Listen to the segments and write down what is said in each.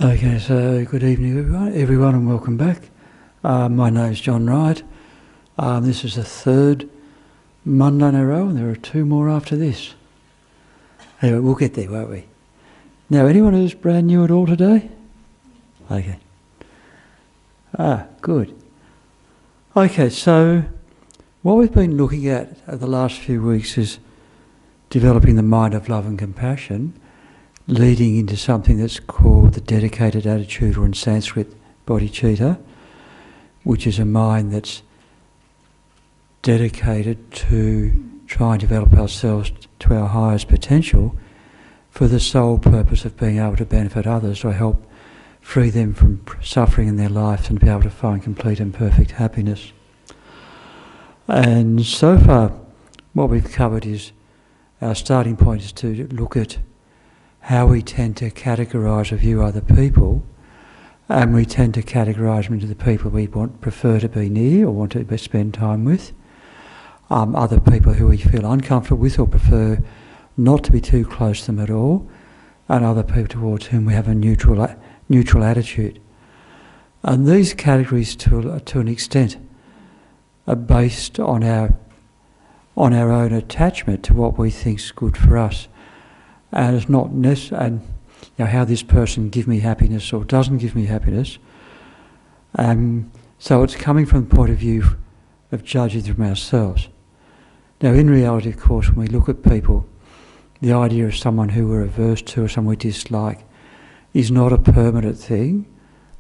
Okay, so good evening everyone and welcome back. My name's John Wright. This is the third Monday in a row and there are two more after this. Anyway, we'll get there, won't we? Now, anyone who's brand new at all today? Okay. Good. Okay, so what we've been looking at over the last few weeks is developing the mind of love and compassion, leading into something that's called the dedicated attitude, or in Sanskrit, bodhicitta, which is a mind that's dedicated to try and develop ourselves to our highest potential for the sole purpose of being able to benefit others or help free them from suffering in their lives and be able to find complete and perfect happiness. And so far, what we've covered is our starting point is to look at how we tend to categorise or view other people, and we tend to categorise them into the people we prefer to be near or want to spend time with, other people who we feel uncomfortable with or prefer not to be too close to them at all, and other people towards whom we have a neutral attitude. And these categories, to an extent, are based on our own attachment to what we think is good for us. And it's not necessary, how this person gives me happiness or doesn't give me happiness. So it's coming from the point of view of judging from ourselves. Now, in reality, of course, when we look at people, the idea of someone who we're averse to or someone we dislike is not a permanent thing.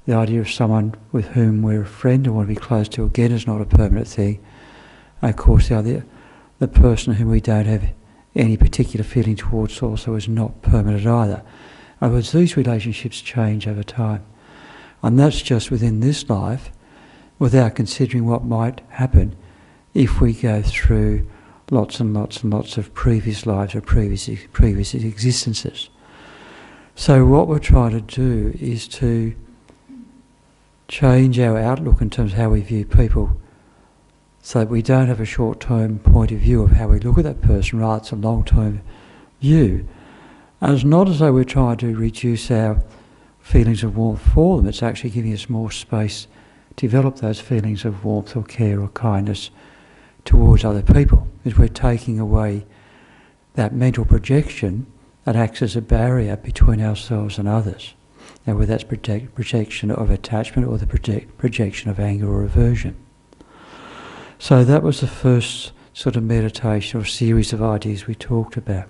The idea of someone with whom we're a friend and want to be close to, again, is not a permanent thing. And of course, the person whom we don't have any particular feeling towards also is not permanent either. In other words, these relationships change over time. And that's just within this life, without considering what might happen if we go through lots and lots and lots of previous lives or previous existences. So what we're trying to do is to change our outlook in terms of how we view people, so that we don't have a short-term point of view of how we look at that person, rather it's a long-term view. And it's not as though we're trying to reduce our feelings of warmth for them, it's actually giving us more space to develop those feelings of warmth or care or kindness towards other people, because we're taking away that mental projection that acts as a barrier between ourselves and others. Now, whether that's projection of attachment or the projection of anger or aversion. So that was the first sort of meditation or series of ideas we talked about.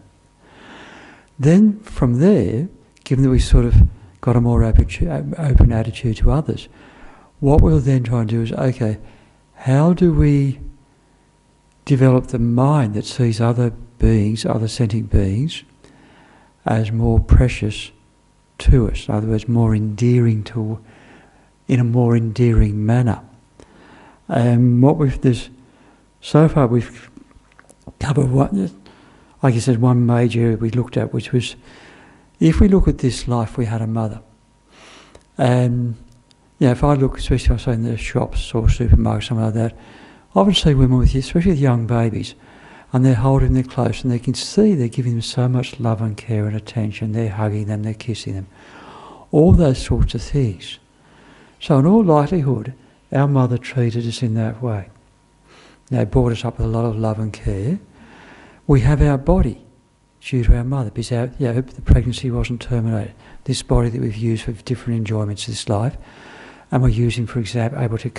Then from there, given that we sort of got a more open attitude to others, what we'll then try and do is, okay, how do we develop the mind that sees other beings, other sentient beings, as more precious to us, in other words, more endearing in a more endearing manner. So far we've covered one major area we looked at, which was, if we look at this life, we had a mother. And if I look, especially I say in the shops or supermarkets, something like that, I often see women with, especially with young babies, and they're holding them close, and they can see they're giving them so much love and care and attention. They're hugging them, they're kissing them, all those sorts of things. So in all likelihood, our mother treated us in that way. They brought us up with a lot of love and care. We have our body due to our mother, because the pregnancy wasn't terminated. This body that we've used for different enjoyments of this life, and we're using, for example, able to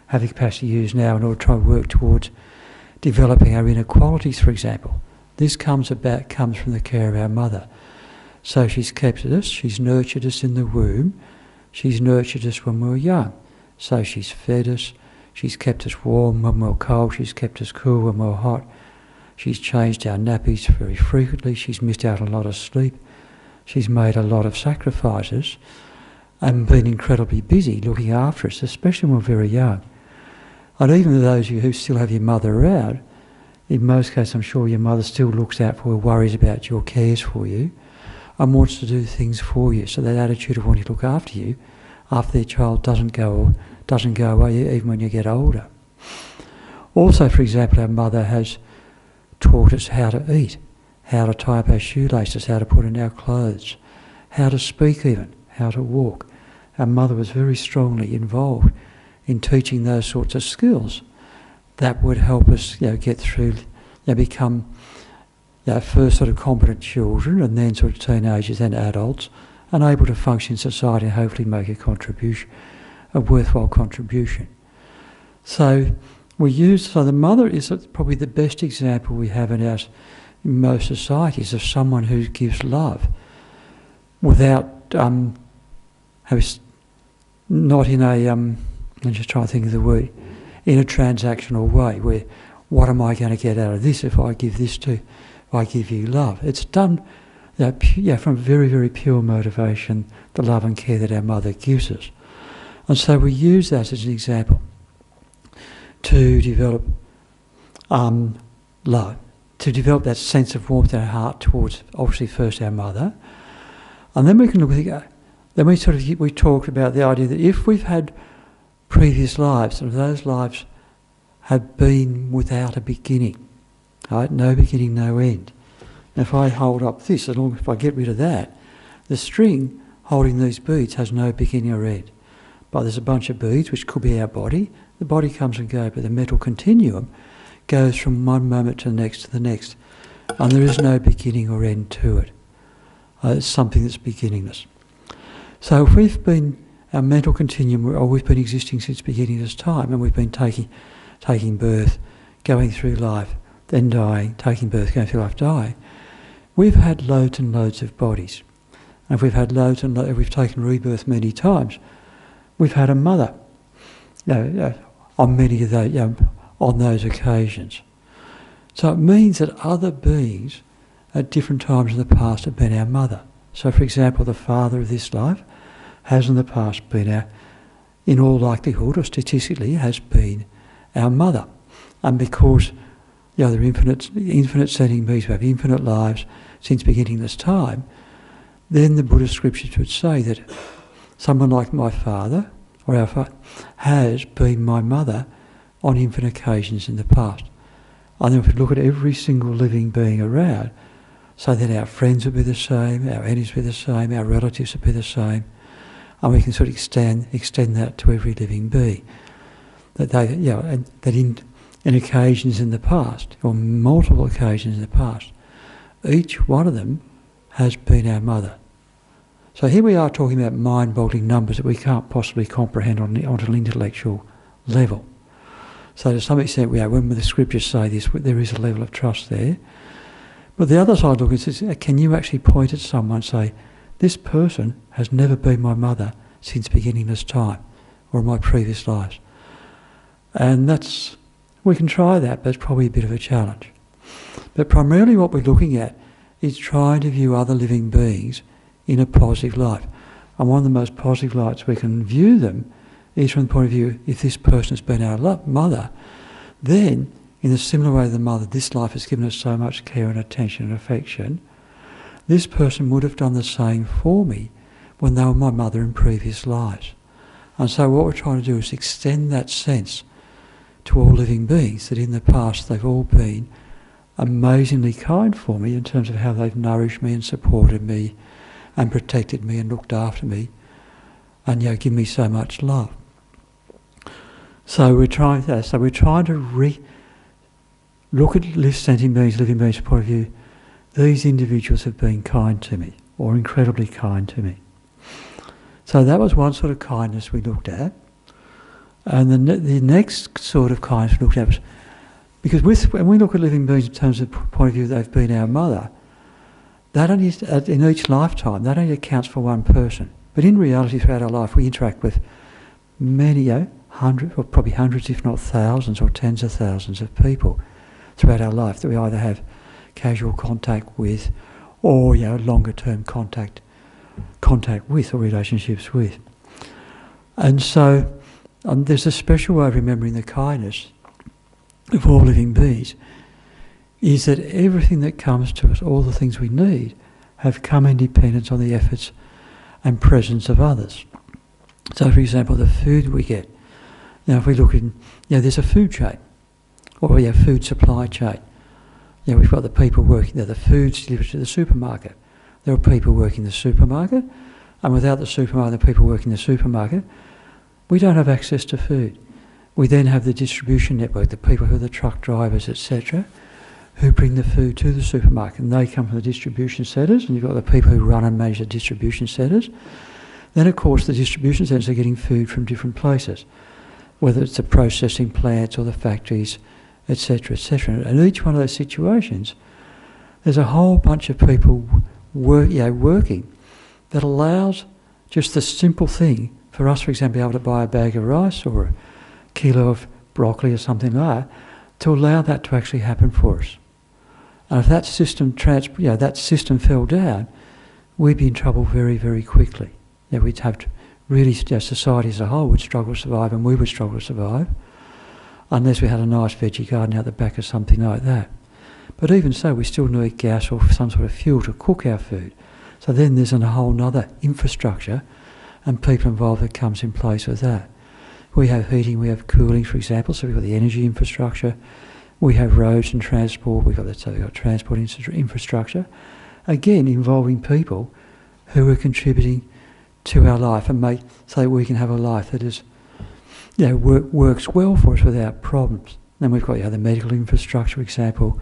have the capacity to use now in order to try and work towards developing our inner qualities, for example. This comes from the care of our mother. So she's kept us, she's nurtured us in the womb, she's nurtured us when we were young. So she's fed us, she's kept us warm when we were cold, she's kept us cool when we were hot, she's changed our nappies very frequently, she's missed out on a lot of sleep, she's made a lot of sacrifices and been incredibly busy looking after us, especially when we're very young. And even those of you who still have your mother around, in most cases I'm sure your mother still looks out for you, worries about your cares for you, and wants to do things for you. So that attitude of wanting to look after you, after their child doesn't go away even when you get older. Also, for example, our mother has taught us how to eat, how to tie up our shoelaces, how to put in our clothes, how to speak even, how to walk. Our mother was very strongly involved in teaching those sorts of skills that would help us, get through, become, first sort of competent children, and then sort of teenagers and adults, and able to function in society and hopefully make a contribution, a worthwhile contribution. So the mother is probably the best example we have in most societies of someone who gives love without not in a I'm just trying to think of the word, in a transactional way where what am I going to get out of this if I give you love? It's done from very, very pure motivation, the love and care that our mother gives us. And so we use that as an example to develop love, to develop that sense of warmth in our heart towards, obviously, first our mother. And then we can look at it. Then we talked about the idea that if we've had previous lives, and those lives have been without a beginning, right? No beginning, no end. And if I hold up this, if I get rid of that, the string holding these beads has no beginning or end. But there's a bunch of beads, which could be our body. The body comes and goes, but the mental continuum goes from one moment to the next. And there is no beginning or end to it. It's something that's beginningless. So if our mental continuum, we've been existing since beginningless time, and we've been taking birth, going through life, then dying, taking birth, going through life, dying, we've had loads and loads of bodies. And if we've had if we've taken rebirth many times, we've had a mother, on many of those, on those occasions. So it means that other beings at different times in the past have been our mother. So, for example, the father of this life has in the past been in all likelihood, or statistically, has been our mother. And because there are infinite sending beings who have infinite lives since beginningless time, then the Buddhist scriptures would say that someone like my father, or our father, has been my mother on infinite occasions in the past. And then if we look at every single living being around, so then our friends would be the same, our enemies would be the same, our relatives would be the same, and we can sort of extend that to every living being. That they, and that in occasions in the past, or multiple occasions in the past, each one of them has been our mother. So here we are talking about mind-boggling numbers that we can't possibly comprehend on an intellectual level. So to some extent, when the scriptures say this, there is a level of trust there. But the other side look is, can you actually point at someone and say, this person has never been my mother since beginningless time, or in my previous lives? And we can try that, but it's probably a bit of a challenge. But primarily what we're looking at is trying to view other living beings in a positive light. And one of the most positive lights we can view them is from the point of view, if this person has been our mother, then in a similar way to the mother, this life has given us so much care and attention and affection, this person would have done the same for me when they were my mother in previous lives. And so what we're trying to do is extend that sense to all living beings, that in the past they've all been amazingly kind for me in terms of how they've nourished me and supported me and protected me and looked after me and given me so much love. So we're trying to look at living beings from the point of view, these individuals have been kind to me, or incredibly kind to me. So that was one sort of kindness we looked at. And the next sort of kindness we looked at was, because when we look at living beings in terms of the point of view they've been our mother, that only, in each lifetime, that only accounts for one person. But in reality, throughout our life, we interact with many, hundreds, or probably hundreds, if not thousands or tens of thousands of people throughout our life that we either have casual contact with, or longer term contact with, or relationships with. And so there's a special way of remembering the kindness of all living beings, is that everything that comes to us, all the things we need, have come in dependence on the efforts and presence of others. So for example, the food we get, if we look in, there's a food chain, or we have food supply chain. We've got the people working there, the food's delivered to the supermarket. There are people working in the supermarket, And without the supermarket, the people working in the supermarket, we don't have access to food. We then have the distribution network, the people who are the truck drivers, etc., who bring the food to the supermarket, and they come from the distribution centres, and you've got the people who run and manage the distribution centres. Then, of course, the distribution centres are getting food from different places, whether it's the processing plants or the factories, etc., etc. And each one of those situations, there's a whole bunch of people working that allows just the simple thing for us, for example, to be able to buy a bag of rice or a kilo of broccoli or something like that, to allow that to actually happen for us. And if that system fell down, we'd be in trouble very, very quickly. We'd have to really, society as a whole would struggle to survive, and we would struggle to survive, unless we had a nice veggie garden out the back or something like that. But even so, we still need gas or some sort of fuel to cook our food. So then there's a whole other infrastructure and people involved that comes in place with that. We have heating, we have cooling, for example, so we've got the energy infrastructure. We have roads and transport, we've got transport infrastructure. Again, involving people who are contributing to our life and so that we can have a life that is, works well for us without problems. Then we've got the medical infrastructure, for example,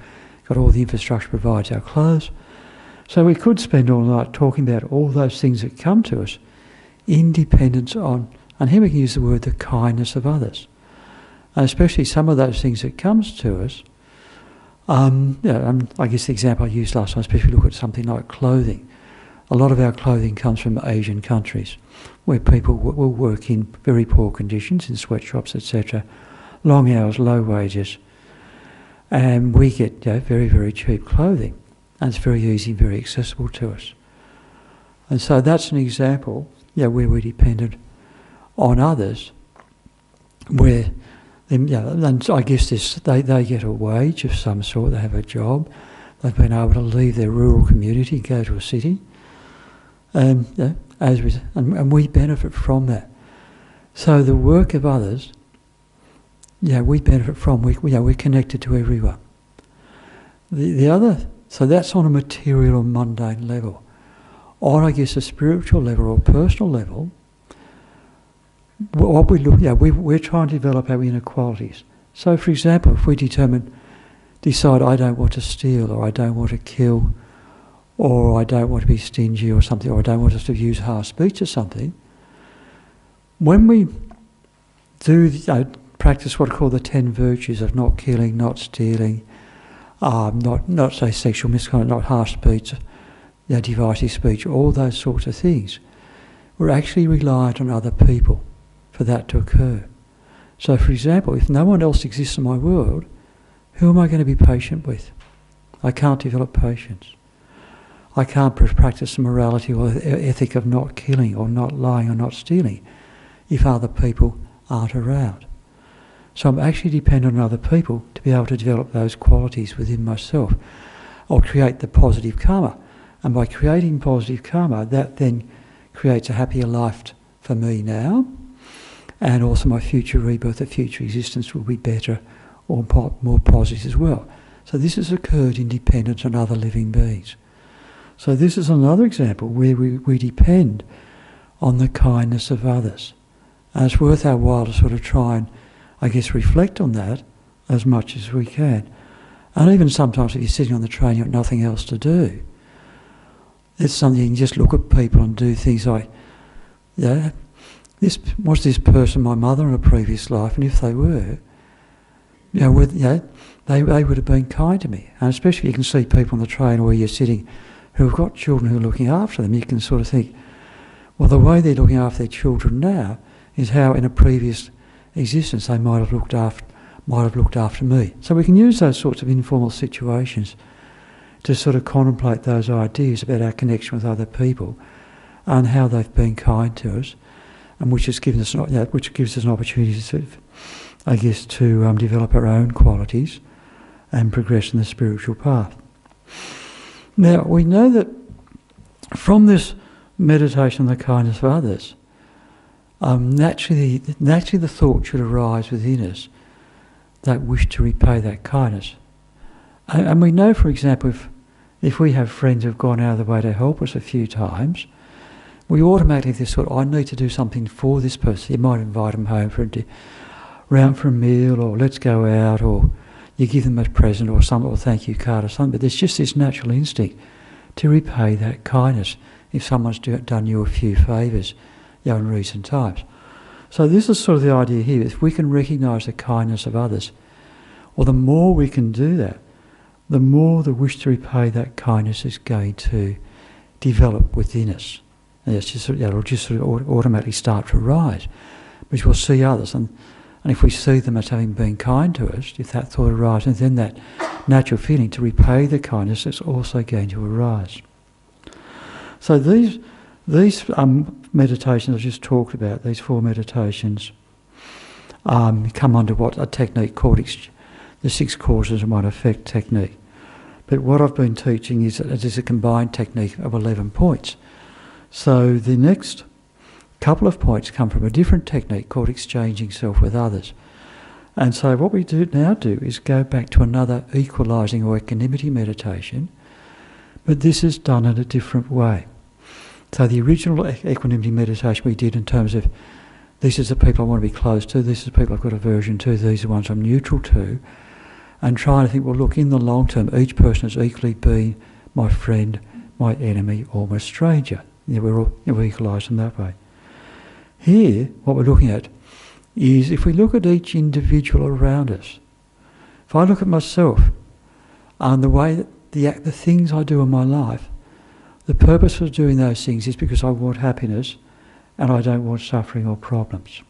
got all the infrastructure provides our clothes. So we could spend all night talking about all those things that come to us in dependence on, and here we can use the word, the kindness of others. And especially some of those things that comes to us, I guess the example I used last time, especially look at something like clothing. A lot of our clothing comes from Asian countries, where people will work in very poor conditions, in sweatshops, etc., long hours, low wages, and we get very, very cheap clothing, and it's very easy, very accessible to us. And so that's an example, where we're dependent on others, where, and I guess they get a wage of some sort, they have a job, they've been able to leave their rural community and go to a city, and we benefit from that. So the work of others, we benefit from. We're connected to everyone. So that's on a material or mundane level. On, I guess, a spiritual level or personal level, what we look, we're trying to develop our inner qualities. So, for example, if we decide I don't want to steal, or I don't want to kill, or I don't want to be stingy or something, or I don't want us to use harsh speech or something, when we do practice what are called the 10 virtues of not killing, not stealing, not say sexual misconduct, not harsh speech, divisive speech, all those sorts of things, we're actually reliant on other people for that to occur. So, for example, if no one else exists in my world, who am I going to be patient with? I can't develop patience. I can't practice the morality or ethic of not killing or not lying or not stealing if other people aren't around. So I'm actually dependent on other people to be able to develop those qualities within myself or create the positive karma. And by creating positive karma, that then creates a happier life for me now, and also my future rebirth, the future existence will be better or more positive as well. So this has occurred in dependence on other living beings. So this is another example where we depend on the kindness of others. And it's worth our while to sort of try and, I guess, reflect on that as much as we can. And even sometimes if you're sitting on the train, you've got nothing else to do, it's something you can just look at people and do things like, was this person my mother in a previous life? And if they were, they would have been kind to me. And especially you can see people on the train where you're sitting who have got children who are looking after them. You can sort of think, well, the way they're looking after their children now is how in a previous existence they might have looked after me. So we can use those sorts of informal situations to sort of contemplate those ideas about our connection with other people and how they've been kind to us, and which gives us an opportunity to, I guess, to develop our own qualities and progress in the spiritual path. Now, we know that from this meditation on the kindness of others, naturally the thought should arise within us that wish to repay that kindness. And we know, for example, if we have friends who've gone out of the way to help us a few times, we automatically just thought, I need to do something for this person. You might invite them home for round for a meal, or let's go out, or you give them a present or something, or thank you card or something. But there's just this natural instinct to repay that kindness if someone's done you a few favours, in recent times. So this is sort of the idea here. If we can recognise the kindness of others, or the more we can do that, the more the wish to repay that kindness is going to develop within us. And it'll just sort of automatically start to rise, which we'll see others. And if we see them as having been kind to us, if that thought arises, then that natural feeling to repay the kindness is also going to arise. So these meditations I just talked about, these 4 meditations, come under what a technique called the 6 causes and 1 effect technique. But what I've been teaching is that it is a combined technique of 11 points. So the next couple of points come from a different technique called exchanging self with others. And so what we now do is go back to another equalising or equanimity meditation, but this is done in a different way. So the original equanimity meditation we did in terms of, this is the people I want to be close to, this is the people I've got aversion to, these are the ones I'm neutral to, and trying to think, well, look, in the long term, each person is equally being my friend, my enemy, or my stranger. We're equalised in that way. Here, what we're looking at is, if we look at each individual around us, if I look at myself and the way that the things I do in my life, the purpose of doing those things is because I want happiness and I don't want suffering or problems.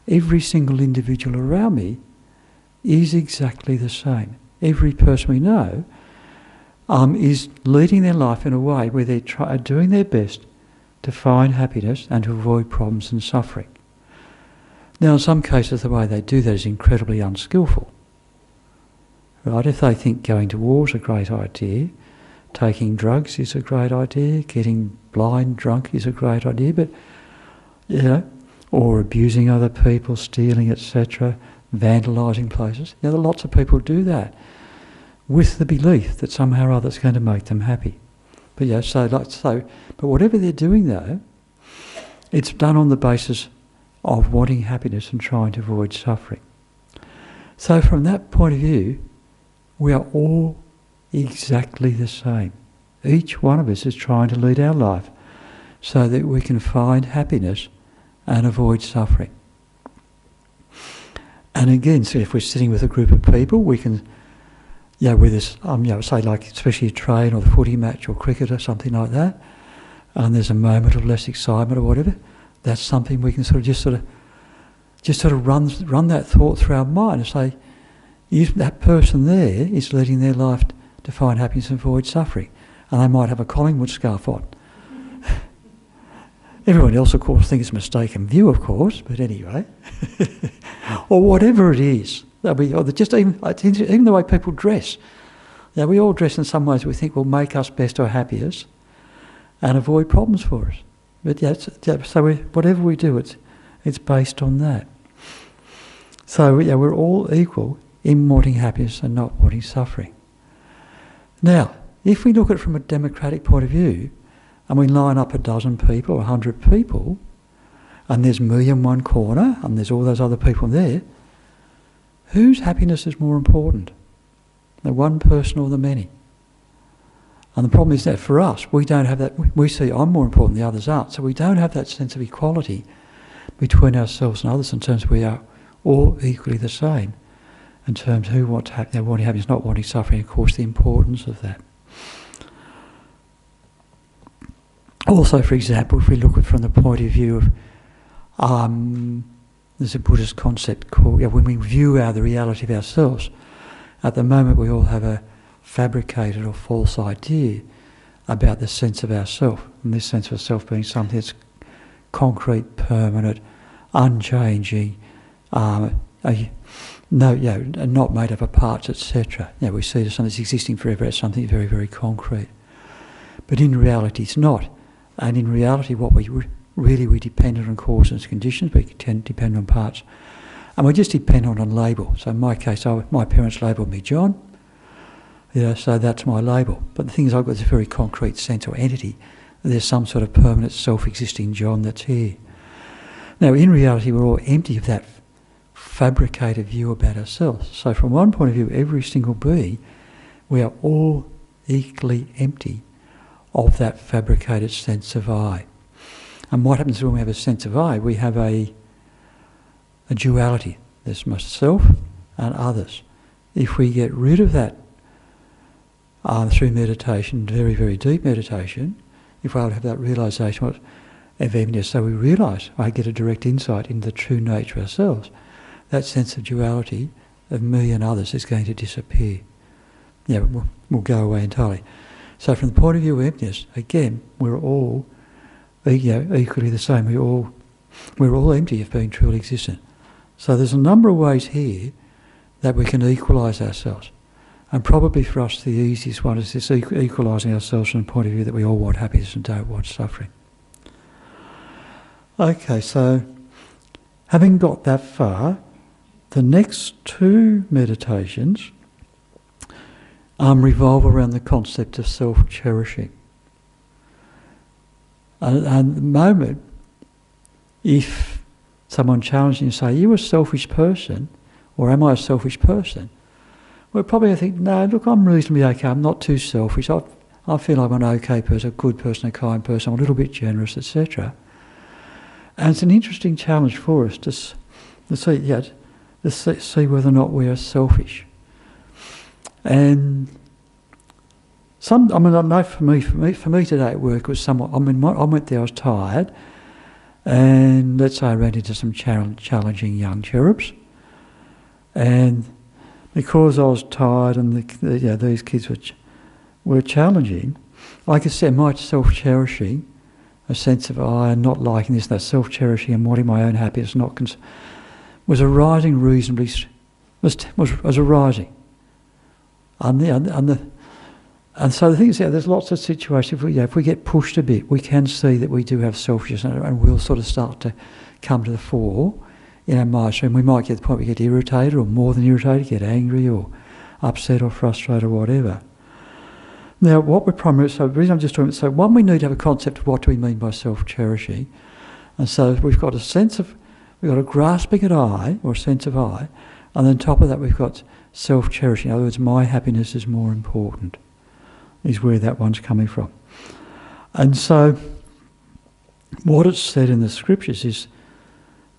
Every single individual around me is exactly the same. Every person we know is leading their life in a way where they're doing their best to find happiness and to avoid problems and suffering. Now, in some cases, the way they do that is incredibly unskillful. Right? If they think going to war is a great idea, taking drugs is a great idea, getting blind drunk is a great idea, but or abusing other people, stealing, etc., vandalising places. Lots of people do that with the belief that somehow or other it's going to make them happy. But but whatever they're doing though, it's done on the basis of wanting happiness and trying to avoid suffering. So from that point of view, we are all exactly the same. Each one of us is trying to lead our life so that we can find happiness and avoid suffering. And again, so if we're sitting with a group of people, we can, with this, say like especially a train or the footy match or cricket or something like that, and there's a moment of less excitement or whatever, that's something we can just sort of run that thought through our mind and say, that person there is leading their life to find happiness and avoid suffering. And they might have a Collingwood scarf on. Everyone else, of course, thinks it's a mistaken view, of course, but anyway. Or whatever it is. Even the way people dress. We all dress in some ways we think will make us best or happiest and avoid problems for us. But whatever we do, it's based on that. So we're all equal in wanting happiness and not wanting suffering. Now, if we look at it from a democratic point of view, and we line up 12 people or 100 people, and there's me in one corner, and there's all those other people there, whose happiness is more important? The one person or the many? And the problem is that for us, we don't have that. We see I'm more important, the others aren't. So we don't have that sense of equality between ourselves and others in terms of we are all equally the same in terms of who wants wanting happiness, not wanting suffering, of course, the importance of that. Also, for example, if we look at it from the point of view of, there's a Buddhist concept called, when we view the reality of ourselves, at the moment we all have a fabricated or false idea about the sense of ourself, and this sense of ourself being something that's concrete, permanent, unchanging, not made up of parts, etc. We see it as something that's existing forever, as something very, very concrete. But in reality it's not. And in reality what we depend on causes and conditions, we tend to depend on parts. And we just depend on a label. So in my case, my parents labelled me John, so that's my label. But the thing is, I've got this very concrete sense or entity there's some sort of permanent self-existing John that's here. Now, in reality, we're all empty of that fabricated view about ourselves. So from one point of view, every single being, we are all equally empty of that fabricated sense of I. And what happens when we have a sense of I? We have a duality. There's myself and others. If we get rid of that through meditation, very, very deep meditation, if I would have that realisation of emptiness, so we realise, I get a direct insight into the true nature of ourselves, that sense of duality of me and others is going to disappear. Yeah, will go away entirely. So from the point of view of emptiness, again, we're all equally the same. We're all empty of being truly existent. So there's a number of ways here that we can equalise ourselves. And probably for us the easiest one is this equalising ourselves from the point of view that we all want happiness and don't want suffering. Okay, so having got that far, the next two meditations revolve around the concept of self-cherishing. And at the moment, if someone challenges you and say, are you a selfish person, or am I a selfish person? Well, probably I think, no, look, I'm reasonably okay, I'm not too selfish, I feel I'm an okay person, a good person, a kind person, I'm a little bit generous, etc. And it's an interesting challenge for us to see whether or not we are selfish. And I know for me today at work it was somewhat, I went there, I was tired, and let's say I ran into some challenging young cherubs, and because I was tired and these kids were challenging, like I said, my self-cherishing, a sense of I and not liking this, that self-cherishing and wanting my own happiness, was arising reasonably, was arising. And so the thing is, there's lots of situations, if we get pushed a bit, we can see that we do have selfishness and we'll sort of start to come to the fore in our mind stream. We might get to the point where we get irritated or more than irritated, get angry or upset or frustrated or whatever. Now, what we're primarily, so the reason I'm just talking about, so one, we need to have a concept of what do we mean by self-cherishing. And so we've got a grasping at I, or a sense of I, and then on top of that we've got self-cherishing. In other words, my happiness is more important, is where that one's coming from. And so what it's said in the scriptures is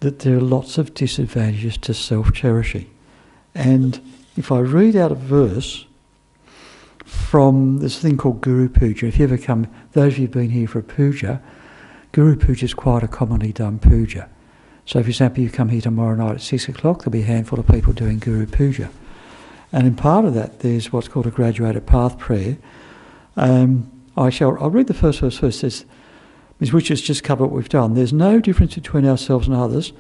that there are lots of disadvantages to self-cherishing. And if I read out a verse from this thing called Guru Puja, if you ever come, those of you who've been here for a puja, Guru Puja is quite a commonly done puja. So for example, you come here tomorrow night at 6 o'clock, there'll be a handful of people doing Guru Puja. And in part of that, there's what's called a graduated path prayer. I'll read the first verse first, which is just cover what we've done. There's no difference between ourselves and others.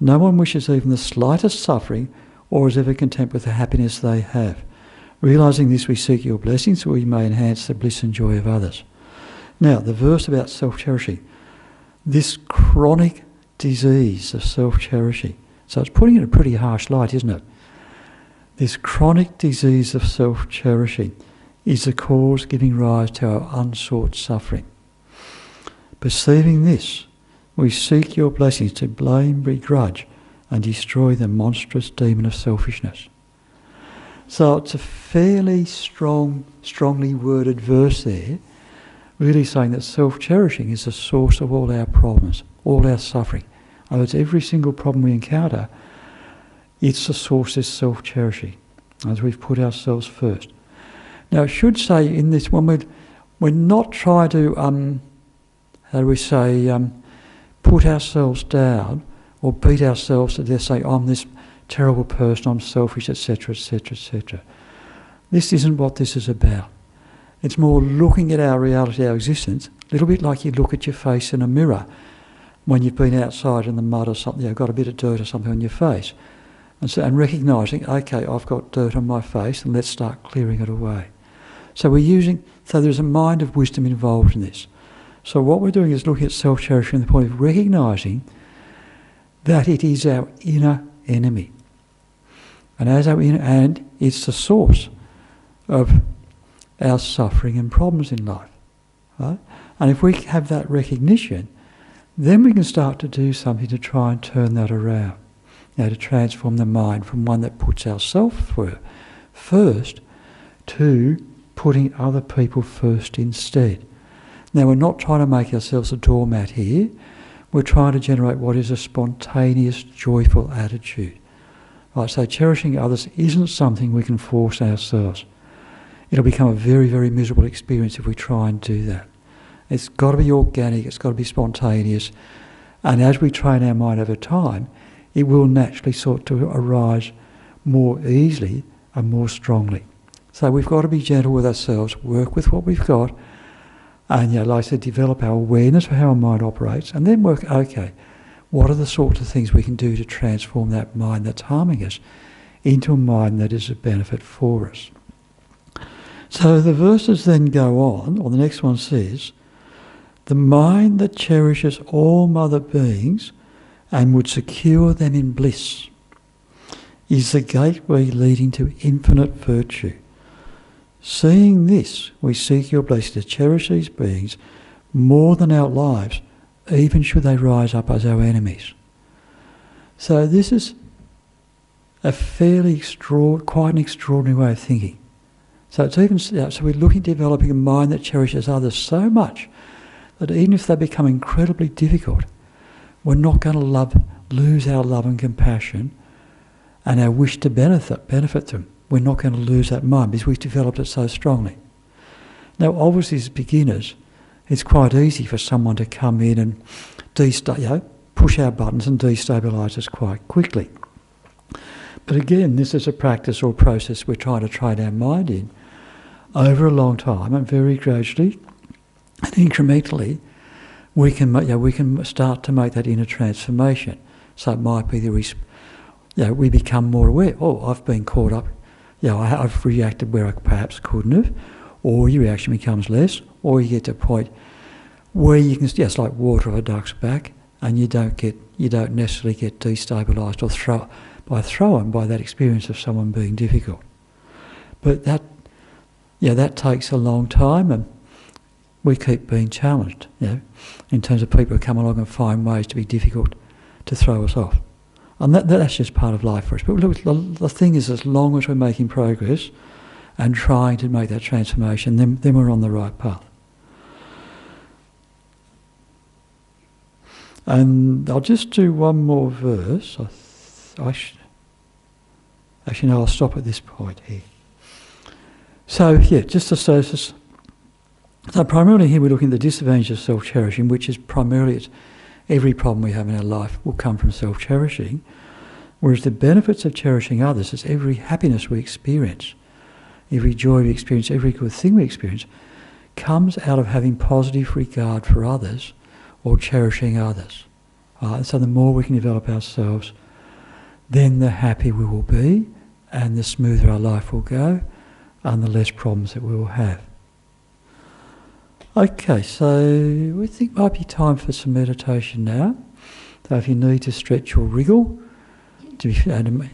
No one wishes even the slightest suffering or is ever content with the happiness they have. Realising this, we seek your blessings so we may enhance the bliss and joy of others. Now, the verse about self-cherishing. This chronic disease of self-cherishing. So it's putting it in a pretty harsh light, isn't it? This chronic disease of self-cherishing is the cause giving rise to our unsought suffering. Perceiving this, we seek your blessings to blame, begrudge, and destroy the monstrous demon of selfishness. So it's a fairly strongly worded verse there, really saying that self-cherishing is the source of all our problems, all our suffering. In other words, every single problem we encounter, it's the source is self-cherishing, as we've put ourselves first. Now, I should say in this one, we're not trying to, put ourselves down or beat ourselves to death, say, I'm this terrible person, I'm selfish, etc., etc., etc. This isn't what this is about. It's more looking at our reality, our existence, a little bit like you look at your face in a mirror when you've been outside in the mud or something, you've got a bit of dirt or something on your face. And recognising, okay, I've got dirt on my face and let's start clearing it away. So there's a mind of wisdom involved in this. So what we're doing is looking at self-cherishing from the point of recognising that it is our inner enemy. And it's the source of our suffering and problems in life. Right? And if we have that recognition, then we can start to do something to try and turn that around, to transform the mind from one that puts ourselves first to putting other people first instead. Now, we're not trying to make ourselves a doormat here. We're trying to generate what is a spontaneous, joyful attitude. Right, so cherishing others isn't something we can force ourselves. It'll become a very, very miserable experience if we try and do that. It's got to be organic, it's got to be spontaneous, and as we train our mind over time, it will naturally sort to arise more easily and more strongly. So we've got to be gentle with ourselves, work with what we've got, and like I said, develop our awareness of how our mind operates, and then work, okay, what are the sorts of things we can do to transform that mind that's harming us into a mind that is a benefit for us. So the verses then go on, or the next one says, the mind that cherishes all mother beings and would secure them in bliss is the gateway leading to infinite virtue. Seeing this, we seek your blessing to cherish these beings more than our lives, even should they rise up as our enemies. So this is a fairly quite an extraordinary way of thinking. So it's even so we're looking at developing a mind that cherishes others so much that even if they become incredibly difficult, we're not going to lose our love and compassion and our wish to benefit them. We're not going to lose that mind because we've developed it so strongly. Now, obviously, as beginners, it's quite easy for someone to come in and push our buttons and destabilise us quite quickly. But again, this is a practice or process we're trying to train our mind in over a long time, and very gradually and incrementally, we can start to make that inner transformation. So it might be we become more aware. Oh, I've been caught up. I've reacted where I perhaps couldn't have, or your reaction becomes less, or you get to a point where you can just like water off a duck's back, and you don't necessarily get destabilised or thrown by that experience of someone being difficult. But that takes a long time, and we keep being challenged, in terms of people who come along and find ways to be difficult to throw us off. And that's just part of life for us. But look, the thing is, as long as we're making progress and trying to make that transformation, then we're on the right path. And I'll just do one more verse. I'll stop at this point here. So, just to say this. So primarily here we're looking at the disadvantages of self-cherishing, which is primarily every problem we have in our life will come from self-cherishing, whereas the benefits of cherishing others is every happiness we experience, every joy we experience, every good thing we experience, comes out of having positive regard for others or cherishing others. So the more we can develop ourselves, then the happier we will be, and the smoother our life will go, and the less problems that we will have. Okay, so we think it might be time for some meditation now. So if you need to stretch or wriggle, these will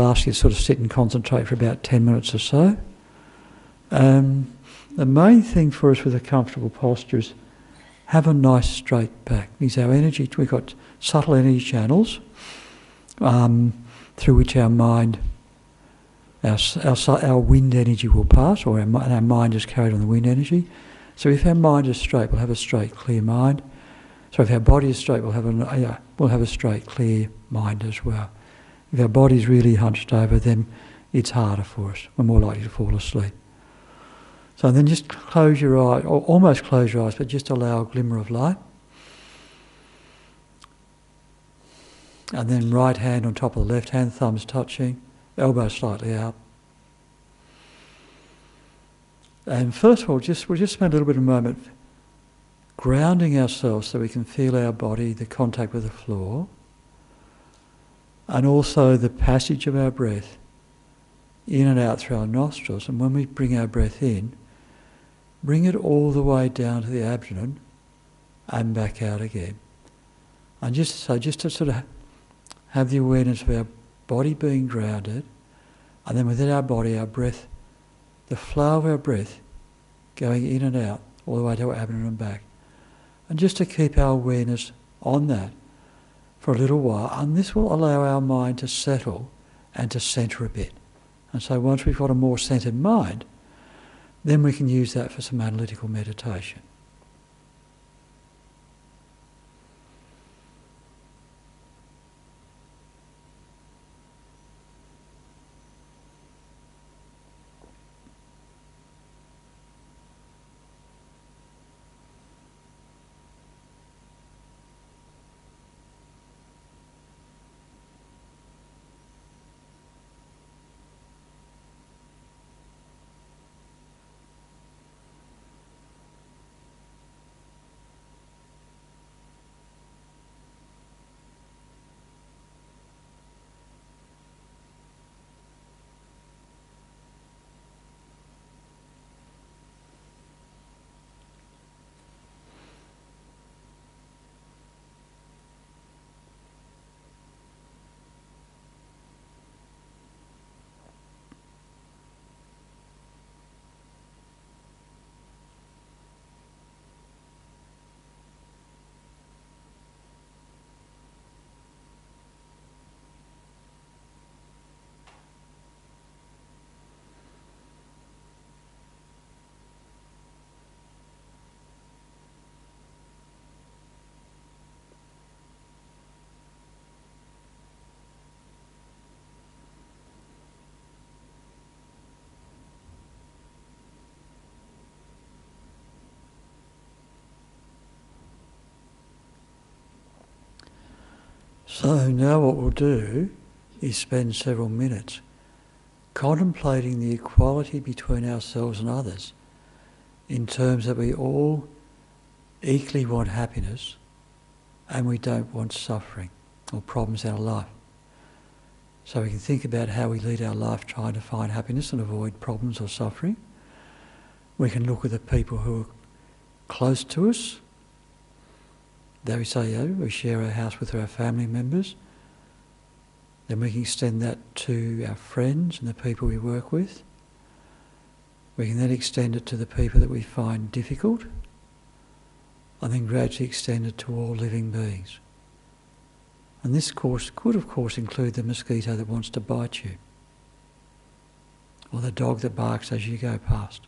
ask you to sort of sit and concentrate for about 10 minutes or so. The main thing for us with a comfortable posture is have a nice straight back. Because our energy, we've got subtle energy channels through which our mind, our wind energy will pass, or our mind is carried on the wind energy. So if our mind is straight, we'll have a straight, clear mind. So if our body is straight, we'll have a straight, clear mind as well. If our body is really hunched over, then it's harder for us. We're more likely to fall asleep. So then just close your eyes, or almost close your eyes, but just allow a glimmer of light. And then right hand on top of the left hand, thumbs touching, elbow slightly out. And first of all, we'll just spend a little bit of a moment grounding ourselves so we can feel our body, the contact with the floor, and also the passage of our breath in and out through our nostrils. And when we bring our breath in, bring it all the way down to the abdomen and back out again. And just to sort of have the awareness of our body being grounded, and then within our body, our breath, the flow of our breath going in and out all the way to our abdomen and back. And just to keep our awareness on that for a little while, and this will allow our mind to settle and to centre a bit. And so once we've got a more centred mind, then we can use that for some analytical meditation. So now what we'll do is spend several minutes contemplating the equality between ourselves and others, in terms that we all equally want happiness and we don't want suffering or problems in our life. So we can think about how we lead our life trying to find happiness and avoid problems or suffering. We can look at the people who are close to us. There we say, we share our house with our family members. Then we can extend that to our friends and the people we work with. We can then extend it to the people that we find difficult, and then gradually extend it to all living beings. And this course could, of course, include the mosquito that wants to bite you, or the dog that barks as you go past.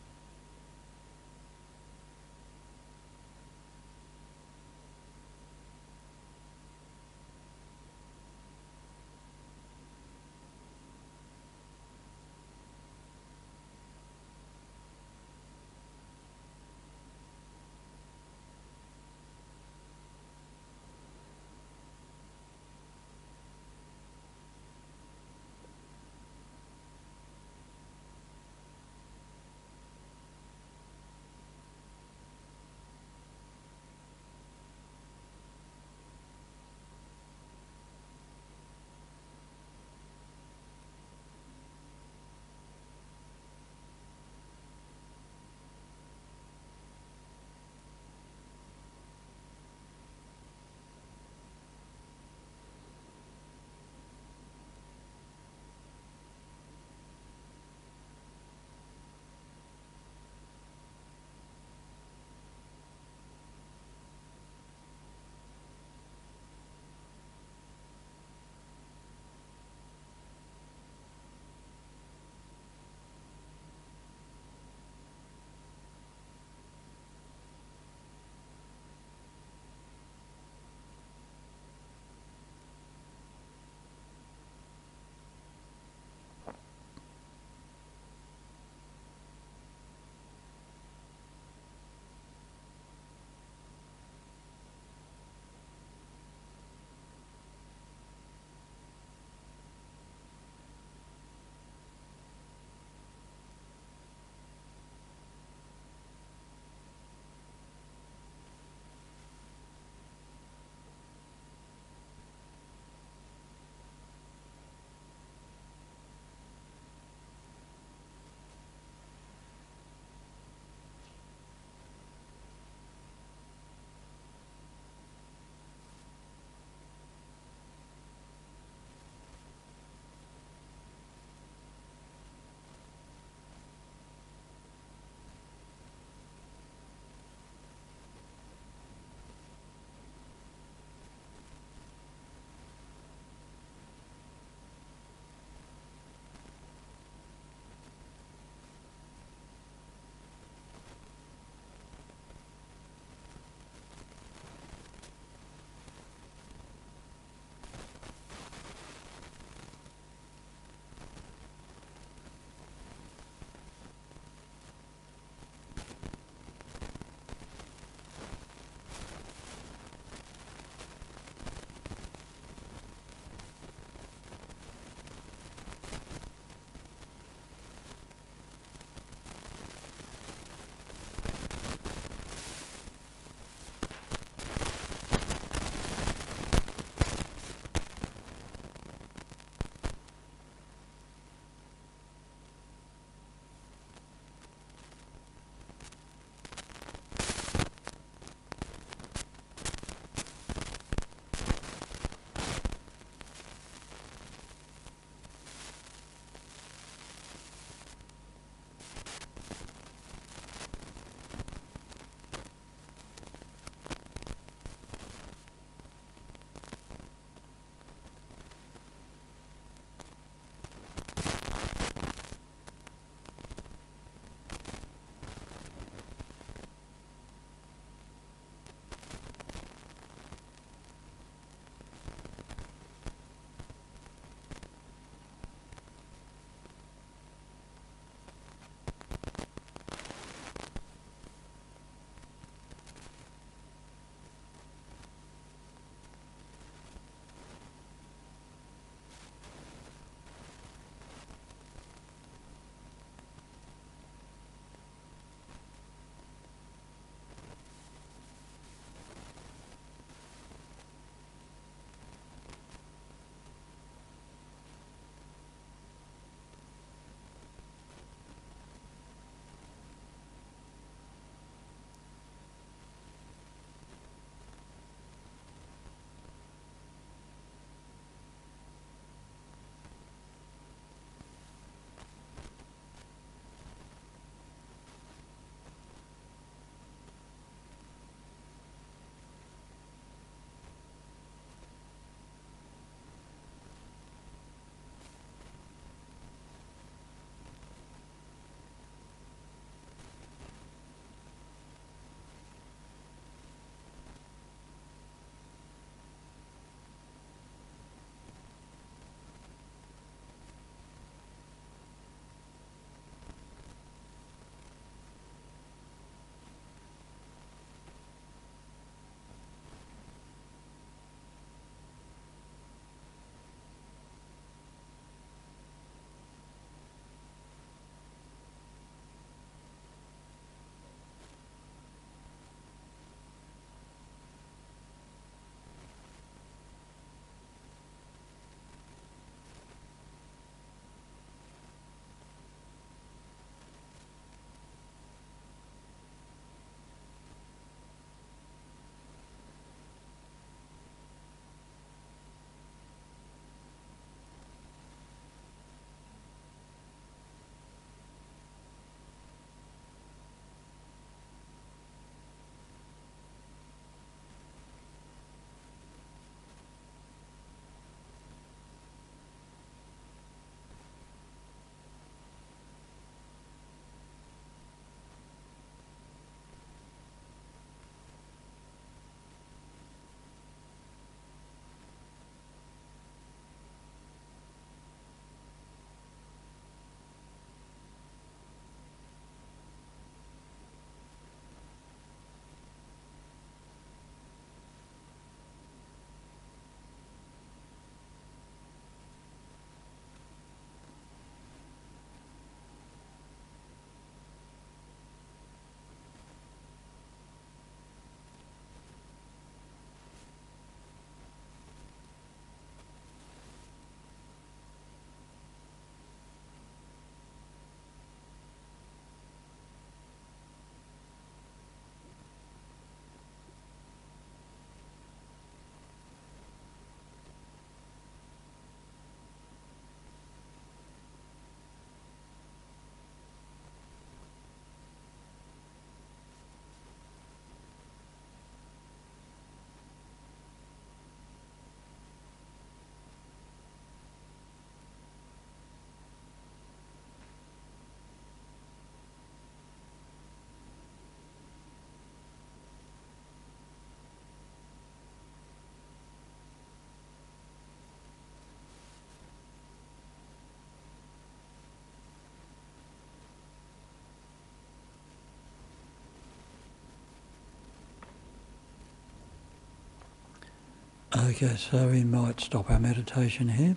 Okay, so we might stop our meditation here.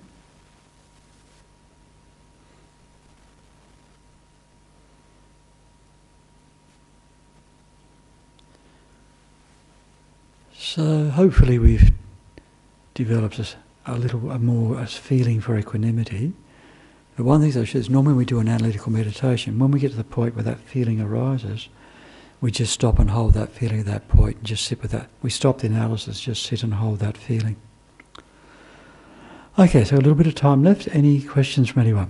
So hopefully we've developed a more feeling for equanimity. But one thing is normally we do an analytical meditation. When we get to the point where that feeling arises, we just stop and hold that feeling at that point and just sit with that. We stop the analysis, just sit and hold that feeling. Okay, so a little bit of time left. Any questions from anyone?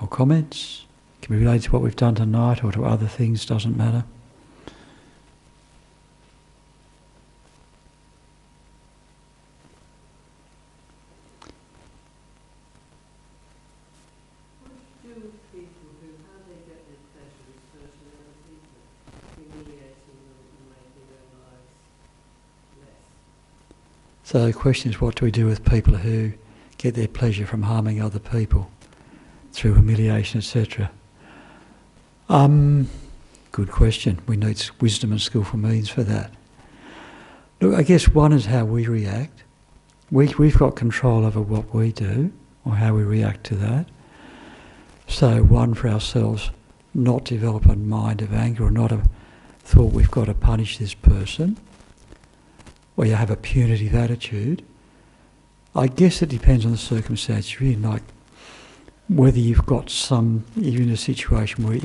Or comments? It can be related to what we've done tonight or to other things, doesn't matter. So the question is, what do we do with people who get their pleasure from harming other people through humiliation, etc.? Good question. We need wisdom and skillful means for that. Look, I guess one is how we react. We've got control over what we do or how we react to that. So one, for ourselves, not develop a mind of anger or not a thought we've got to punish this person, or you have a punitive attitude. I guess it depends on the circumstance you're in, like whether you've got you're in a situation where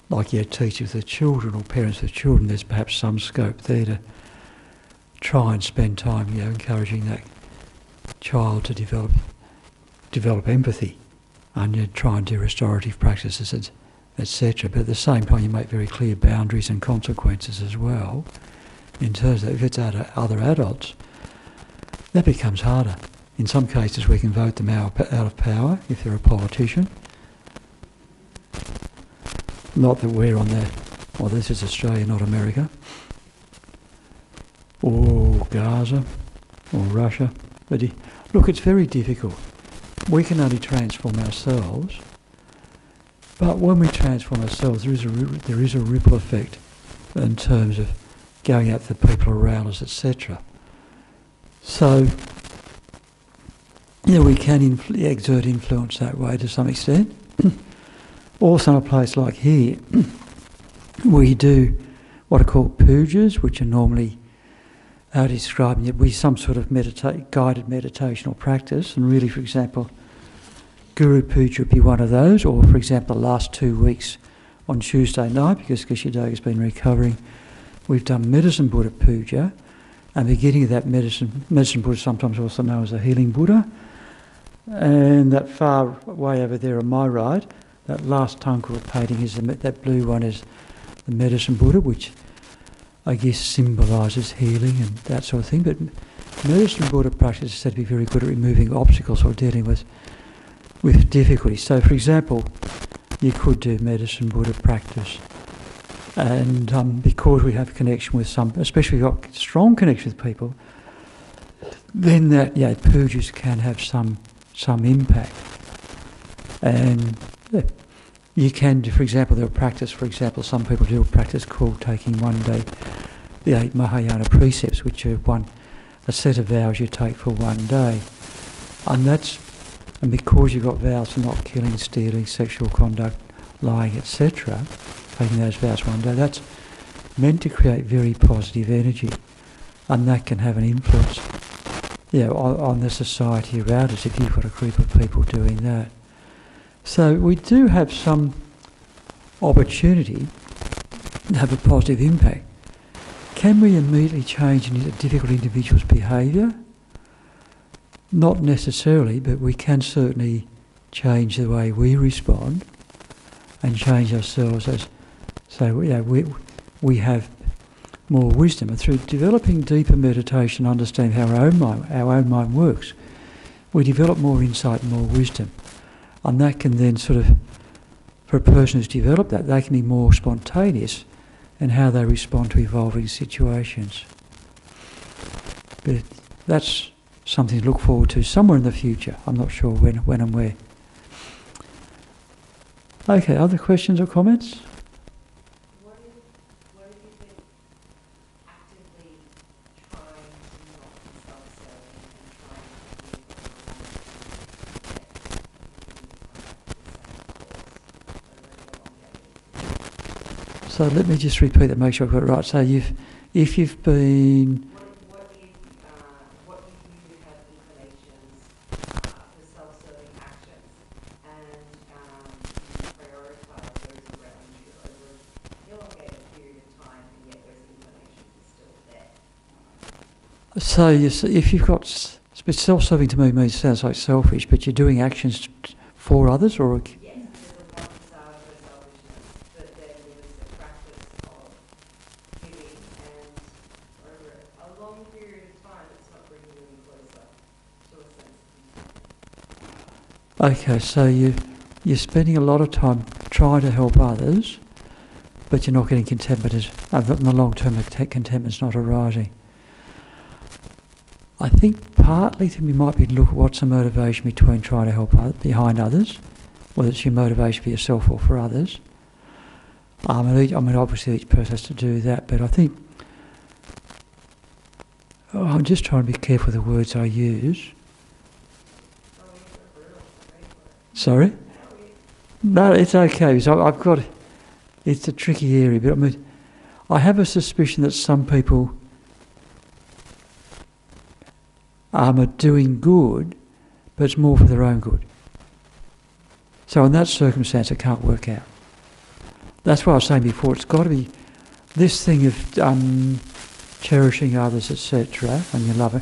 like you're teachers with children or parents with children, there's perhaps some scope there to try and spend time, encouraging that child to develop empathy, and you try and do restorative practices, etc. But at the same time, you make very clear boundaries and consequences as well. In terms of if it's other adults, that becomes harder. In some cases we can vote them out of power if they're a politician. Not that we're on there, well, this is Australia, not America, or Gaza, or Russia. But look, it's very difficult. We can only transform ourselves, but when we transform ourselves, there is a ripple effect in terms of going out to the people around us, etc. So, we can exert influence that way to some extent. Also in a place like here, we do what are called pujas, which are normally, how to describe it, some sort of guided meditation or practice. And really, for example, Guru Puja would be one of those, or for example, the last 2 weeks on Tuesday night, because Kishida's been recovering, we've done Medicine Buddha Puja, and beginning of that medicine Buddha, sometimes also known as the Healing Buddha, and that far way over there on my right, that last Tangkura painting that blue one is the Medicine Buddha, which I guess symbolises healing and that sort of thing. But Medicine Buddha practice is said to be very good at removing obstacles or dealing with difficulties. So, for example, you could do Medicine Buddha practice. And because we have connection with especially if we've got strong connection with people, then that pujas can have some impact. And you can do, for example, some people do a practice called taking one day the 8 Mahayana precepts, which are a set of vows you take for one day. And because you've got vows for not killing, stealing, sexual conduct, lying, etc., taking those vows one day, that's meant to create very positive energy, and that can have an influence on the society around us if you've got a group of people doing that. So we do have some opportunity to have a positive impact. Can we immediately change a difficult individual's behaviour? Not necessarily, but we can certainly change the way we respond and change ourselves we have more wisdom. And through developing deeper meditation, understanding how our own mind works, we develop more insight and more wisdom. And that can then for a person who's developed that, they can be more spontaneous in how they respond to evolving situations. But that's something to look forward to somewhere in the future. I'm not sure when and where. Okay, other questions or comments? What if you think actively trying to knock yourself So let me just repeat that, make sure I've got it right. So if you've been... What you do have inclinations for self-serving actions, and you prioritise those around you over an elongated period of time, and yet those inclinations are still there. So if you've got... But self-serving to me sounds like selfish, but you're doing actions for others, or... Yes, there's a one side of selfishness, but then there's the practice of giving, and over a long period of time, it's not bringing you any closer to a sense of Okay, so you're spending a lot of time trying to help others, but you're not getting contentment. In the long term, contentment's not arising. I think partly we might be to look at what's the motivation between trying to help behind others, whether it's your motivation for yourself or for others. I mean, obviously each person has to do that, but I think I'm just trying to be careful with the words I use. Sorry? No, it's okay. So I've got... It's a tricky area, but I mean, I have a suspicion that some people are doing good, but it's more for their own good. So in that circumstance, it can't work out. That's what I was saying before. It's got to be this thing of cherishing others, etc., and you love it,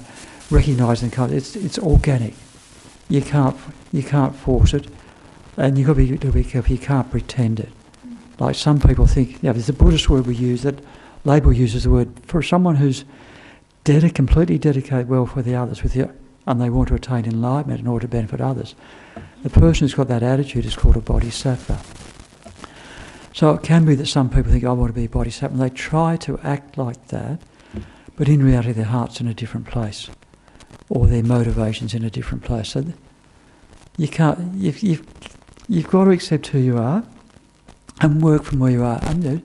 recognising the it's organic. You can't force it, and you've got to be careful. You can't pretend it. Like some people think, there's a Buddhist word we use, that Label uses the word for someone who's completely dedicated well for the others, and they want to attain enlightenment in order to benefit others. The person who's got that attitude is called a bodhisattva. So it can be that some people think, I want to be a bodhisattva, and they try to act like that, but in reality their heart's in a different place, or their motivation's in a different place. So you can't. You've got to accept who you are, and work from where you are, and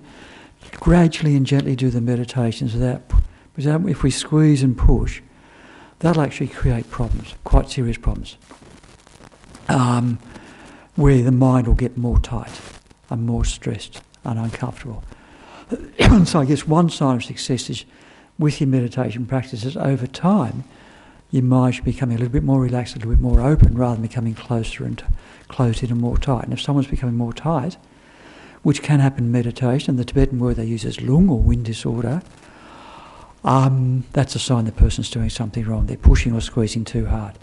gradually and gently do the meditations without. Because if we squeeze and push, that'll actually create problems, quite serious problems, where the mind will get more tight and more stressed and uncomfortable. So I guess one sign of success is with your meditation practices, over time, your mind should be becoming a little bit more relaxed, a little bit more open, rather than becoming closer and closed in and more tight. And if someone's becoming more tight, which can happen in meditation, the Tibetan word they use is lung, or wind disorder, that's a sign the person's doing something wrong. They're pushing or squeezing too hard.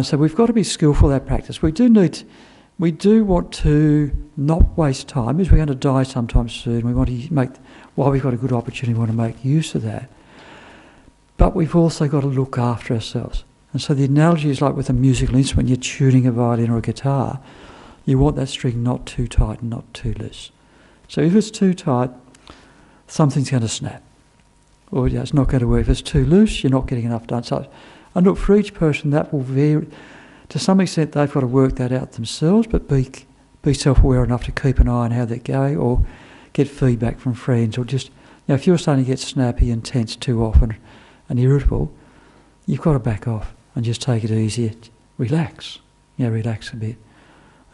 So we've got to be skillful at that practice. We do want to not waste time, because we're going to die sometime soon. We want to while we've got a good opportunity, we want to make use of that. But we've also got to look after ourselves. And so the analogy is like with a musical instrument, you're tuning a violin or a guitar, you want that string not too tight and not too loose. So if it's too tight, something's going to snap. Or it's not going to work. If it's too loose, you're not getting enough done. So, and look, for each person that will vary. To some extent they've got to work that out themselves, but be self-aware enough to keep an eye on how they're going, or get feedback from friends, or just, if you're starting to get snappy and tense too often and irritable, you've got to back off and just take it easy, relax. Relax a bit.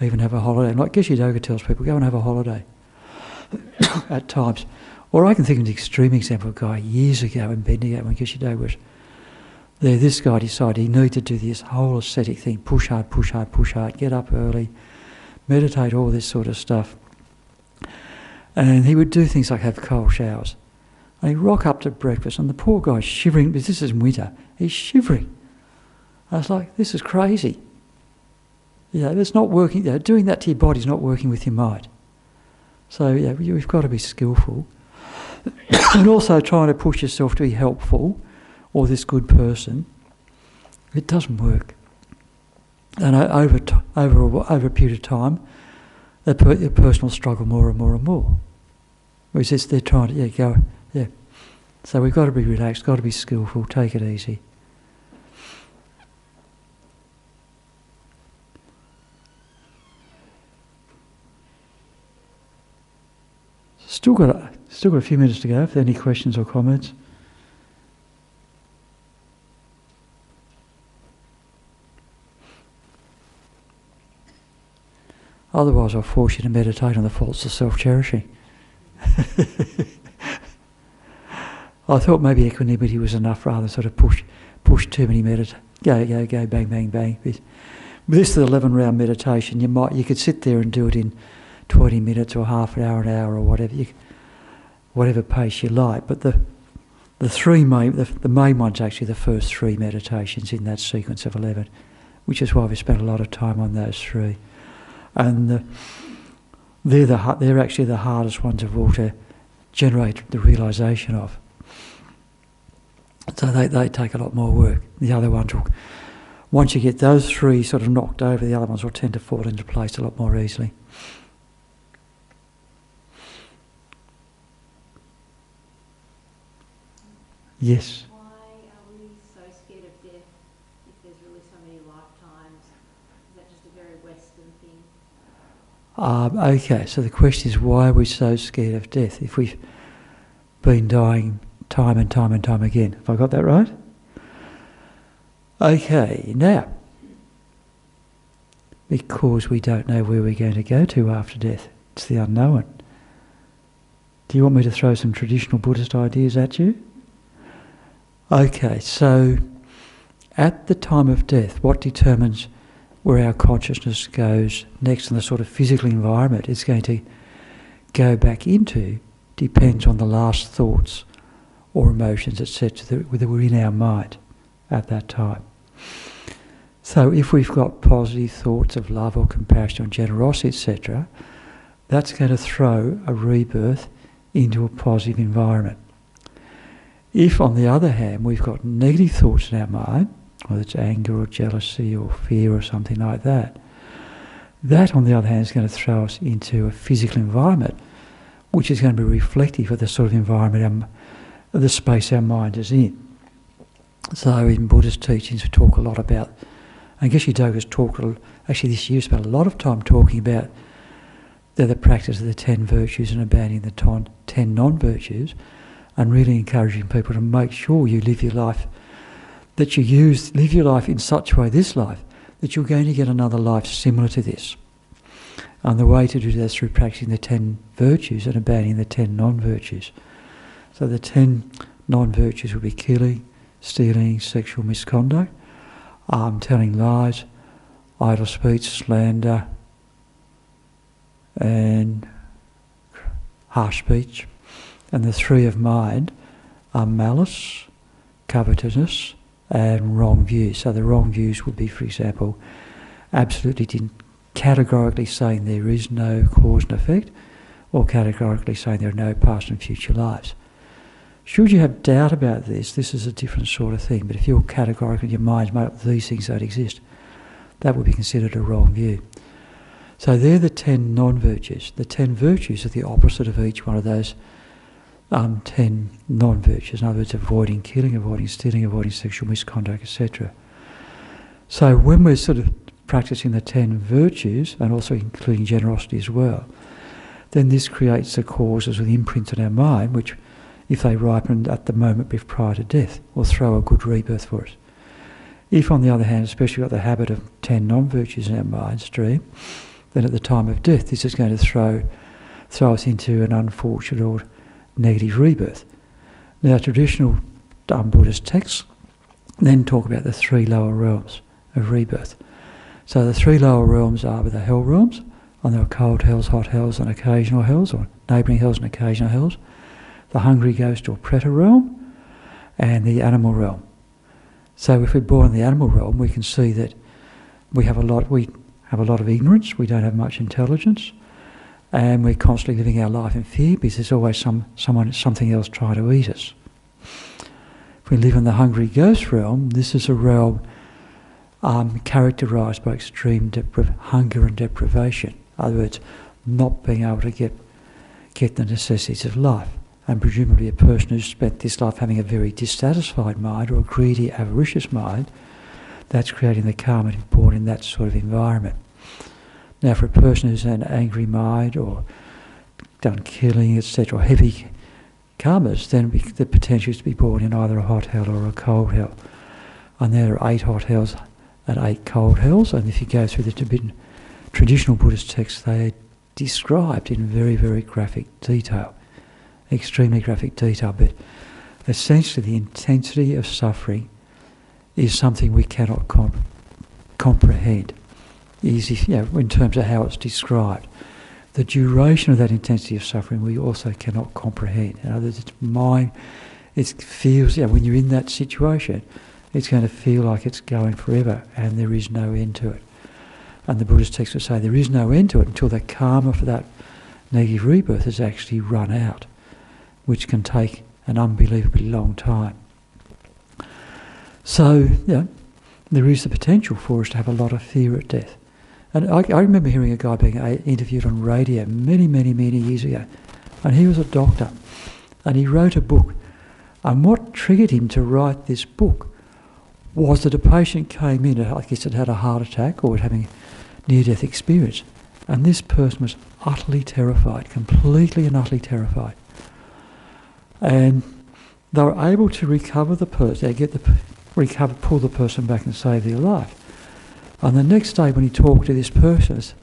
Even have a holiday. Like Geshe Doga tells people, go and have a holiday at times. Or I can think of an extreme example of a guy years ago in Bendigo when Geshe Doga was there. This guy decided he needed to do this whole ascetic thing, push hard, push hard, push hard, get up early, meditate, all this sort of stuff. And he would do things like have cold showers. And he'd rock up to breakfast, and the poor guy's shivering, because this is winter, he's shivering. I was like, this is crazy. It's not working. Doing that to your body's not working with your mind. So we've got to be skillful. And also trying to push yourself to be helpful, or this good person, it doesn't work. And over a period of time, the person will struggle more and more and more. Whereas they're trying to go. So we've got to be relaxed, got to be skillful, take it easy. Still got a few minutes to go. If there are any questions or comments. Otherwise, I'll force you to meditate on the faults of self-cherishing. I thought maybe equanimity was enough rather than sort of push too many go, bang, bang, bang. With this 11-round meditation, you could sit there and do it in 20 minutes or half an hour, or whatever, whatever pace you like. But the main one's actually the first 3 meditations in that sequence of 11, which is why we spent a lot of time on those 3. And they're actually the hardest ones of all to generate the realisation of. So they take a lot more work. The other ones will, once you get those 3 sort of knocked over, the other ones will tend to fall into place a lot more easily. Yes? Why are we so scared of death if there's really so many lifetimes? Is that just a very Western thing? Okay, so the question is, why are we so scared of death if we've been dying time and time and time again? Have I got that right? Okay, now, because we don't know where we're going to go to after death. It's the unknown. Do you want me to throw some traditional Buddhist ideas at you? Okay, so at the time of death, what determines where our consciousness goes next in the sort of physical environment it's going to go back into depends on the last thoughts or emotions, etc., that were in our mind at that time. So if we've got positive thoughts of love or compassion or generosity, etc., that's going to throw a rebirth into a positive environment. If, on the other hand, we've got negative thoughts in our mind, whether it's anger or jealousy or fear or something like that, that, on the other hand, is going to throw us into a physical environment, which is going to be reflective of the sort of environment, of the space our mind is in. So in Buddhist teachings we talk a lot about, I guess Yoga's talked, actually this year spent a lot of time talking about the practice of the 10 virtues and abandoning the 10 non-virtues, and really encouraging people to make sure you live your life, that you live your life in such a way, this life, that you're going to get another life similar to this. And the way to do that is through practicing the 10 virtues and abandoning the 10 non-virtues. So the 10 non-virtues will be killing, stealing, sexual misconduct, telling lies, idle speech, slander, and harsh speech. And the 3 of mind are malice, covetousness, and wrong views. So the wrong views would be, for example, absolutely categorically saying there is no cause and effect, or categorically saying there are no past and future lives. Should you have doubt about this is a different sort of thing. But if you're categorical in your mind's made up these things don't exist, that would be considered a wrong view. So they're the 10 non-virtues. The 10 virtues are the opposite of each one of those 10 non-virtues. In other words, avoiding killing, avoiding stealing, avoiding sexual misconduct, etc. So when we're sort of practicing the 10 virtues, and also including generosity as well, then this creates the causes with imprints in our mind, which, if they ripen at the moment prior to death, will throw a good rebirth for us. If, on the other hand, especially we've got the habit of 10 non-virtues in our mind stream, then at the time of death, this is going to throw us into an unfortunate or negative rebirth. Now, traditional Buddhist texts then talk about the 3 lower realms of rebirth. So the 3 lower realms are the hell realms, and there are cold hells, hot hells, and occasional hells, or neighbouring hells and occasional hells, the hungry ghost or preta realm, and the animal realm. So if we're born in the animal realm, we can see that we have a lot of ignorance, we don't have much intelligence, and we're constantly living our life in fear because there's always something else trying to eat us. If we live in the hungry ghost realm, this is a realm characterised by extreme hunger and deprivation. In other words, not being able to get the necessities of life. And presumably a person who's spent this life having a very dissatisfied mind or a greedy, avaricious mind, that's creating the karma to be born in that sort of environment. Now, for a person who's an angry mind or done killing, etc., or heavy karmas, then the potential is to be born in either a hot hell or a cold hell. And there are 8 hot hells and 8 cold hells, and if you go through the traditional Buddhist texts, they are described in very, very graphic detail. extremely graphic detail, but essentially the intensity of suffering is something we cannot comprehend, in terms of how it's described. The duration of that intensity of suffering we also cannot comprehend. In other words, it feels, when you're in that situation, it's going to feel like it's going forever and there is no end to it. And the Buddhist text would say there is no end to it until the karma for that negative rebirth has actually run out, which can take an unbelievably long time. So, there is the potential for us to have a lot of fear at death. And I remember hearing a guy being interviewed on radio many, many, many years ago, and he was a doctor, and he wrote a book. And what triggered him to write this book was that a patient came in, I guess had a heart attack or was having a near-death experience, and this person was utterly terrified, completely and utterly terrified. And they were able to recover the person, pull the person back and save their life. And the next day when he talked to this person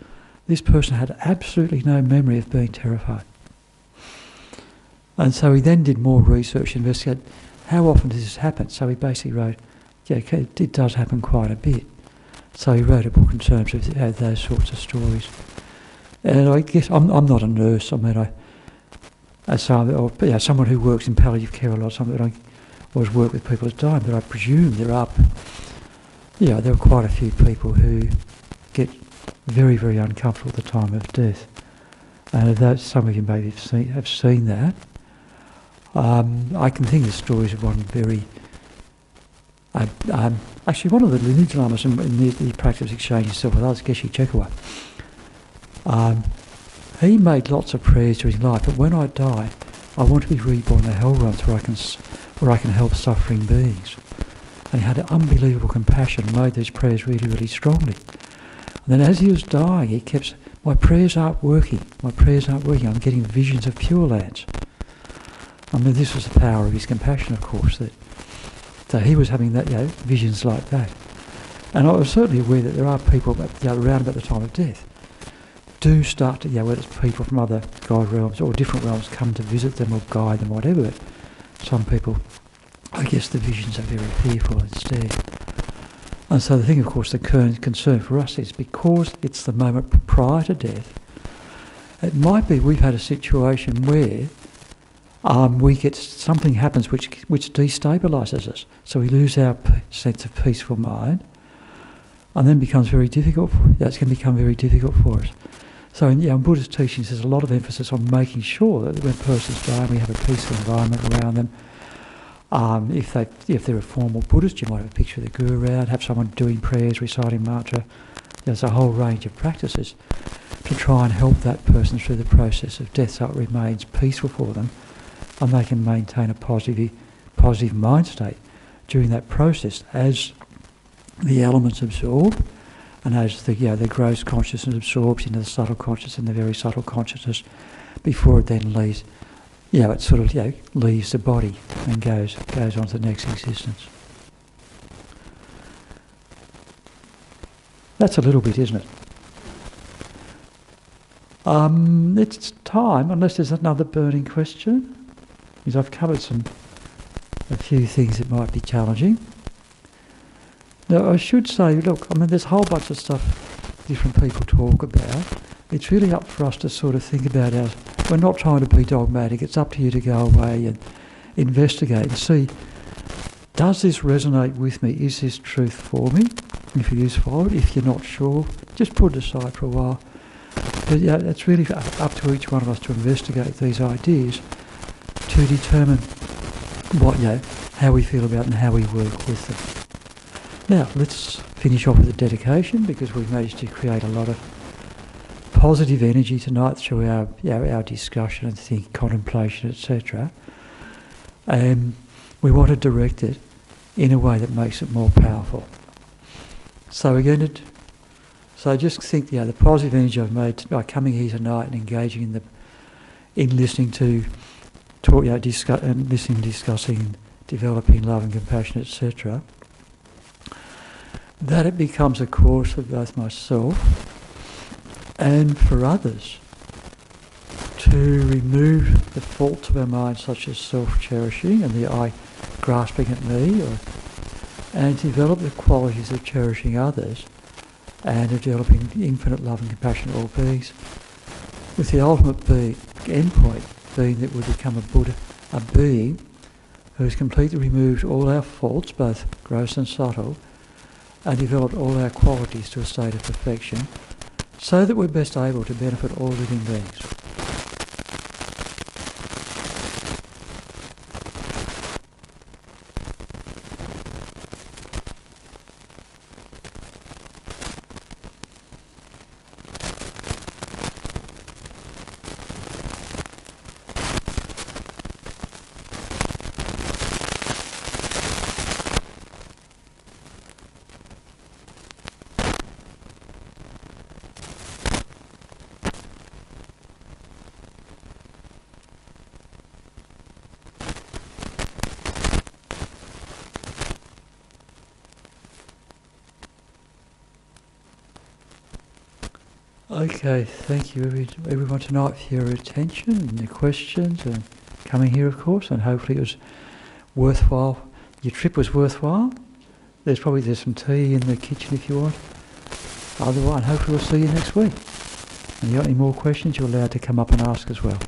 had absolutely no memory of being terrified. And so he then did more research, investigated how often does this happen. So he basically wrote, it does happen quite a bit. So he wrote a book in terms of those sorts of stories. And I guess I'm not a nurse. I mean, someone who works in palliative care a lot. Something I always work with people at dying, but I presume there are quite a few people who get very, very uncomfortable at the time of death. And some of you maybe have seen that. I can think of stories of one very... actually, one of the lineage lamas in the practice of exchange himself with others, Geshe Chekawa, he made lots of prayers during his life, but when I die, I want to be reborn in the hell realms where I can help suffering beings. And he had an unbelievable compassion and made those prayers really, really strongly. And then as he was dying, he kept, my prayers aren't working, I'm getting visions of Pure Lands. I mean, this was the power of his compassion, of course, so he was having that, visions like that. And I was certainly aware that there are people around about the time of death do start to, whether it's people from other God realms or different realms come to visit them or guide them, whatever, but some people, I guess the visions are very fearful instead. And so the thing, of course, the concern for us is because it's the moment prior to death, it might be we've had a situation where we get something happens which destabilises us. So we lose our sense of peaceful mind, and then becomes very difficult. It's going to become very difficult for us. So in Buddhist teachings, there's a lot of emphasis on making sure that when a person's dying, we have a peaceful environment around them. If they're a formal Buddhist, you might have a picture of the guru around, have someone doing prayers, reciting mantra. There's a whole range of practices to try and help that person through the process of death so it remains peaceful for them and they can maintain a positive mind state during that process as the elements absorb and as the gross consciousness absorbs into the subtle consciousness and the very subtle consciousness before it then leaves, it sort of leaves the body and goes on to the next existence. That's a little bit, isn't it? It's time, unless there's another burning question, because I've covered a few things that might be challenging. Now, I should say, look, there's a whole bunch of stuff different people talk about. It's really up for us to sort of think about we're not trying to be dogmatic. It's up to you to go away and investigate and see, does this resonate with me? Is this truth for me? If it is, follow it. If you're not sure, just put it aside for a while. But it's really up to each one of us to investigate these ideas to determine how we feel about and how we work with them. Now, let's finish off with a dedication, because we've managed to create a lot of positive energy tonight through our discussion and contemplation, etc. And we want to direct it in a way that makes it more powerful. So we're going to... So just think, the positive energy I've made by coming here tonight and engaging in listening to talk, discussing, developing love and compassion, etc. That it becomes a course for both myself and for others to remove the faults of our mind, such as self-cherishing and the I grasping at me, and develop the qualities of cherishing others and of developing infinite love and compassion to all beings, with the ultimate endpoint being that we become a Buddha, a being who has completely removed all our faults, both gross and subtle, and developed all our qualities to a state of perfection, so that we're best able to benefit all living beings. Okay, thank you everyone tonight for your attention and your questions and coming here, of course, and hopefully it was worthwhile. Your trip was worthwhile. There's some tea in the kitchen if you want. Otherwise, hopefully we'll see you next week. And if you got any more questions, you're allowed to come up and ask as well.